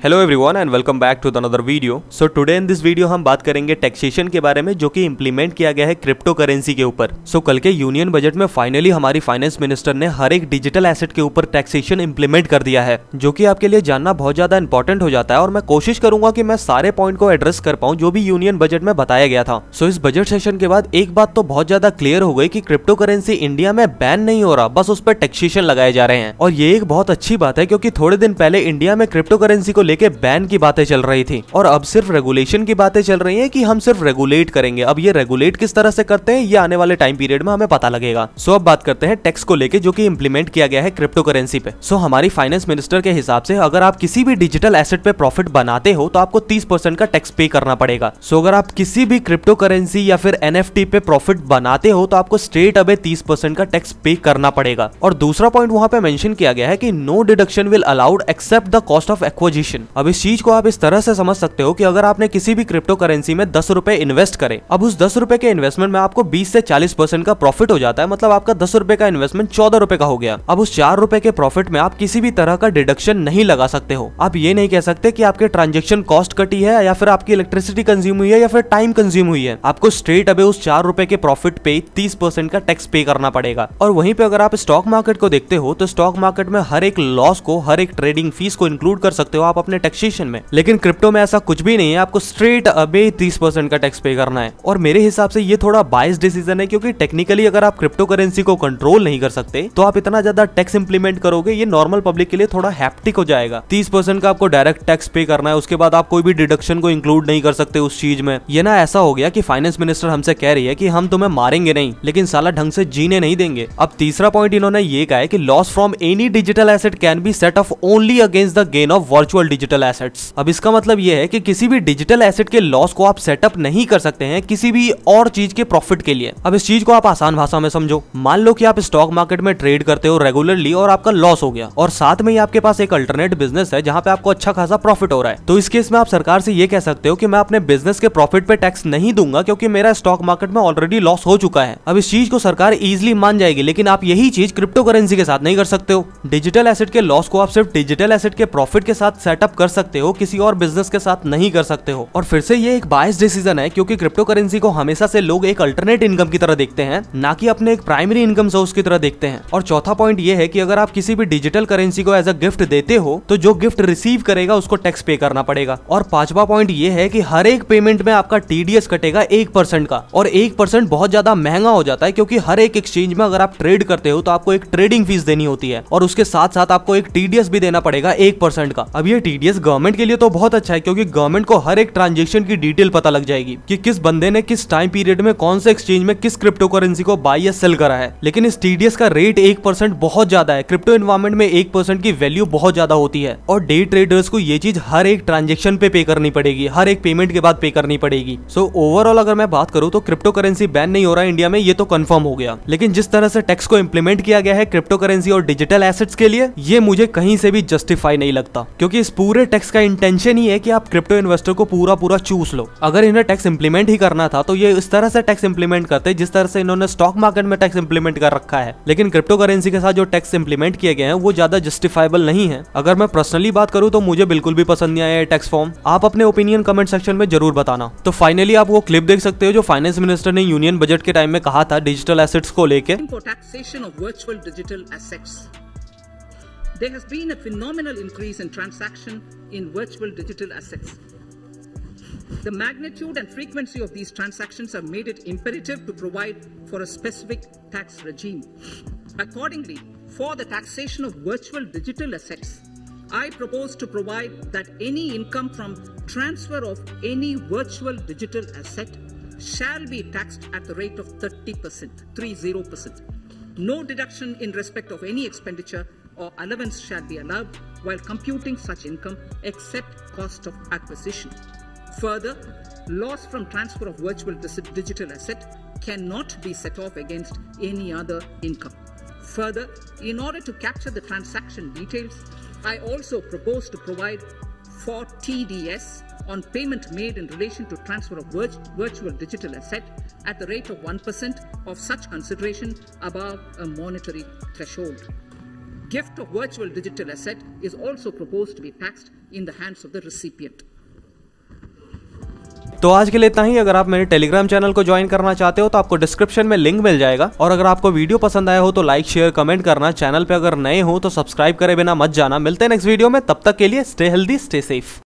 Hello everyone and welcome back to another video. So today in this video हम बात करेंगे taxation के बारे में जो कि इंप्लीमेंट किया गया है क्रिप्टो करेंसी के ऊपर। सो कल के यूनियन बजट में फाइनली हमारी फाइनेंस मिनिस्टर ने हर एक डिजिटल एसेट के ऊपर टैक्सेशन इंप्लीमेंट कर दिया है, जो कि आपके लिए जानना बहुत ज्यादा इंपॉर्टेंट हो जाता है और मैं कोशिश करूंगा कि मैं सारे पॉइंट को एड्रेस कर पाऊं जो भी यूनियन बजट में बताया गया था। सो इस बजट सेशन के बाद एक बात तो बहुत ज्यादा क्लियर हो गई कि क्रिप्टो करेंसी इंडिया में बैन नहीं हो रहा, बस उस पर टैक्सेशन लगाए जा रहे हैं। और ये एक बहुत अच्छी बात है क्योंकि थोड़े दिन पहले इंडिया में क्रिप्टो करेंसी को लेके बैन की बातें चल रही थी और अब सिर्फ रेगुलेशन की बातें चल रही हैं कि हम सिर्फ रेगुलेट करेंगे। अब ये रेगुलेट किस तरह से करते हैं ये आने वाले टाइम पीरियड में हमें पता लगेगा। सो अब बात करते हैं टैक्स को लेके जो कि इंप्लीमेंट किया गया है क्रिप्टो करेंसी पे। सो हमारी फाइनेंस मिनिस्टर के हिसाब से अगर आप किसी भी डिजिटल एसेट पे प्रॉफिट बनाते हो तो आपको 30% का टैक्स पे करना पड़ेगा। सो अगर आप किसी भी क्रिप्टो करेंसी या फिर NFT पे प्रॉफिट बनाते हो तो आपको स्ट्रेट अवे 30% का टैक्स पे करना पड़ेगा। और दूसरा पॉइंट वहां पे मेंशन किया गया है कि no deduction will allowed except the cost of acquisition. अब इस चीज को आप इस तरह से समझ सकते हो कि अगर आपने किसी भी क्रिप्टो करेंसी में 10 रुपए इन्वेस्ट करे, अब उस 10 रुपए के इन्वेस्टमेंट में आपको 20 से 40% का प्रॉफिट हो जाता है, मतलब आपका 10 रुपए का इन्वेस्टमेंट 14 रुपए का हो गया। अब उस 4 रुपए के प्रॉफिट में आप किसी भी तरह का डिडक्शन नहीं लगा सकते हो। आप ये नहीं कह सकते कि आपके ट्रांजेक्शन कॉस्ट कटी है या फिर आपकी इलेक्ट्रिसिटी कंज्यूम हुई है या फिर टाइम कंज्यूम हुई है। आपको स्ट्रेट अवे उस 4 रुपए के प्रॉफिट पे 30% का टैक्स पे करना पड़ेगा। और वहीं पे अगर आप स्टॉक मार्केट को देखते हो तो स्टॉक मार्केट में हर एक लॉस को, हर एक ट्रेडिंग फीस को इंक्लूड कर सकते हो आप अपने टैक्सेशन में, लेकिन क्रिप्टो में ऐसा कुछ भी नहीं है। आपको स्ट्रेट अवे 30% का टैक्स पे करना है। और मेरे हिसाब से ये थोड़ा बायस्ड डिसीजन है क्योंकि टेक्निकली अगर आप क्रिप्टो करेंसी को कंट्रोल नहीं कर सकते तो आप इतना ज्यादा टैक्स इंप्लीमेंट करोगे, ये नॉर्मल पब्लिक के लिए थोड़ा हैप्टिक हो जाएगा। 30% का आपको डायरेक्ट टैक्स पे करना है, उसके बाद आप कोई भी डिडक्शन को इंक्लूड नहीं कर सकते उस चीज में। ये ना ऐसा हो गया कि फाइनेंस मिनिस्टर हमसे कह रही है कि हम तुम्हें मारेंगे नहीं लेकिन साला ढंग से जीने नहीं देंगे। अब तीसरा पॉइंट इन्होंने ये कहा है कि loss from any digital asset can be set of only against the gain of virtual digital assets. अब इसका मतलब ये है कि किसी भी डिजिटल एसेट के लॉस को आप सेटअप नहीं कर सकते हैं किसी भी और चीज के प्रॉफिट के लिए। अब इस चीज को आप आसान भाषा में समझो। मान लो कि आप स्टॉक मार्केट में ट्रेड करते हो रेगुलरली और आपका लॉस हो गया और साथ में ही आपके पास एक अल्टरनेट बिजनेस है जहां पे आपको अच्छा खासा प्रॉफिट हो रहा है, तो इस केस में आप सरकार से ये कह सकते हो कि मैं अपने बिजनेस के प्रॉफिट पे टैक्स नहीं दूंगा क्योंकि मेरा स्टॉक मार्केट में ऑलरेडी लॉस हो चुका है। अब इस चीज को सरकार इजिली मान जाएगी, लेकिन आप यही चीज क्रिप्टो करेंसी के साथ नहीं कर सकते हो। डिजिटल एसेट के लॉस को आप सिर्फ डिजिटल एसेट के प्रॉफिट के साथ सेटअप कर सकते हो, किसी और बिजनेस के साथ नहीं कर सकते हो। और फिर से ये एक बायस्ड डिसीजन है क्योंकि क्रिप्टो करेंसी को हमेशा से लोग एक अल्टरनेट इनकम की तरह देखते हैं, ना कि अपने एक प्राइमरी इनकम सोर्स की तरह देखते हैं। और चौथा पॉइंट ये है कि अगर आप किसी भी डिजिटल करेंसी को एज अ गिफ्ट देते हो तो जो गिफ्ट रिसीव करेगा उसको टैक्स पे करना पड़ेगा। और पांचवा पॉइंट ये है कि हर एक पेमेंट में आपका TDS कटेगा 1% का, और 1% बहुत ज्यादा महंगा हो जाता है क्योंकि हर एक एक्सचेंज में अगर आप ट्रेड करते हो तो आपको एक ट्रेडिंग फीस देनी होती है और उसके साथ साथ आपको एक TDS भी देना पड़ेगा 1% का। अब ये TDS गवर्नमेंट के लिए तो बहुत अच्छा है क्योंकि गवर्नमेंट को हर एक ट्रांजेक्शन की डिटेल पता लग जाएगी कि किस बंदे ने किस टाइम पीरियड में कौन से एक्सचेंज में किस क्रिप्टो करेंसी को बाय या सेल करा है। लेकिन इस TDS का रेट 1% बहुत ज्यादा है। क्रिप्टो एनवायरनमेंट में 1% की वैल्यू बहुत ज्यादा होती है और डे ट्रेडर्स को ये चीज हर एक ट्रांजेक्शन पे करनी पड़ेगी, हर एक पेमेंट के बाद पे करनी पड़ेगी। सो ओवरऑल अगर मैं बात करूं तो क्रिप्टो करेंसी बैन नहीं हो रहा है इंडिया में, ये तो कंफर्म हो गया। लेकिन जिस तरह से टैक्स को इंप्लीमेंट किया गया है क्रिप्टो करेंसी और डिजिटल एसेट्स के लिए, ये मुझे कहीं से भी जस्टिफाई नहीं लगता क्योंकि इस पूरे टैक्स का इंटेंशन ही है कि आप क्रिप्टो इन्वेस्टर को पूरा चूस लो। अगर इन्हें टैक्स इंप्लीमेंट ही करना था तो ये इस तरह से टैक्स इंप्लीमेंट करते जिस तरह से इन्होंने स्टॉक मार्केट में टैक्स इंप्लीमेंट कर रखा है। लेकिन क्रिप्टो करेंसी के साथ जो टैक्स इंप्लीमेंट किए गए हैं वो ज्यादा जस्टिफाइबल नहीं है। अगर मैं पर्सनली बात करूं तो मुझे बिल्कुल भी पसंद नहीं आया टैक्स फॉर्म। आप अपने ओपिनियन कमेंट सेक्शन में जरूर बताना। तो फाइनली आप वो क्लिप देख सकते हो जो फाइनेंस मिनिस्टर ने यूनियन बजट के टाइम में कहा था डिजिटल एसेट्स को लेके। There has been a phenomenal increase in transaction in virtual digital assets. The magnitude and frequency of these transactions have made it imperative to provide for a specific tax regime. Accordingly, for the taxation of virtual digital assets, I propose to provide that any income from transfer of any virtual digital asset shall be taxed at the rate of 30%. No deduction in respect of any expenditure or allowance shall be allowed while computing such income except cost of acquisition. Further, loss from transfer of virtual digital asset cannot be set off against any other income. Further, in order to capture the transaction details, I also propose to provide for TDS on payment made in relation to transfer of virtual digital asset at the rate of 1% of such consideration above a monetary threshold. gift of virtual digital asset is also proposed to be taxed in the hands of the recipient. तो आज के लिए इतना ही। अगर आप मेरे Telegram channel को join करना चाहते हो तो आपको डिस्क्रिप्शन में लिंक मिल जाएगा। और अगर आपको वीडियो पसंद आया हो तो लाइक शेयर कमेंट करना। चैनल पे अगर नए हो तो सब्सक्राइब करे बिना मत जाना। मिलते हैं नेक्स्ट वीडियो में, तब तक के लिए स्टे हेल्दी स्टे सेफ।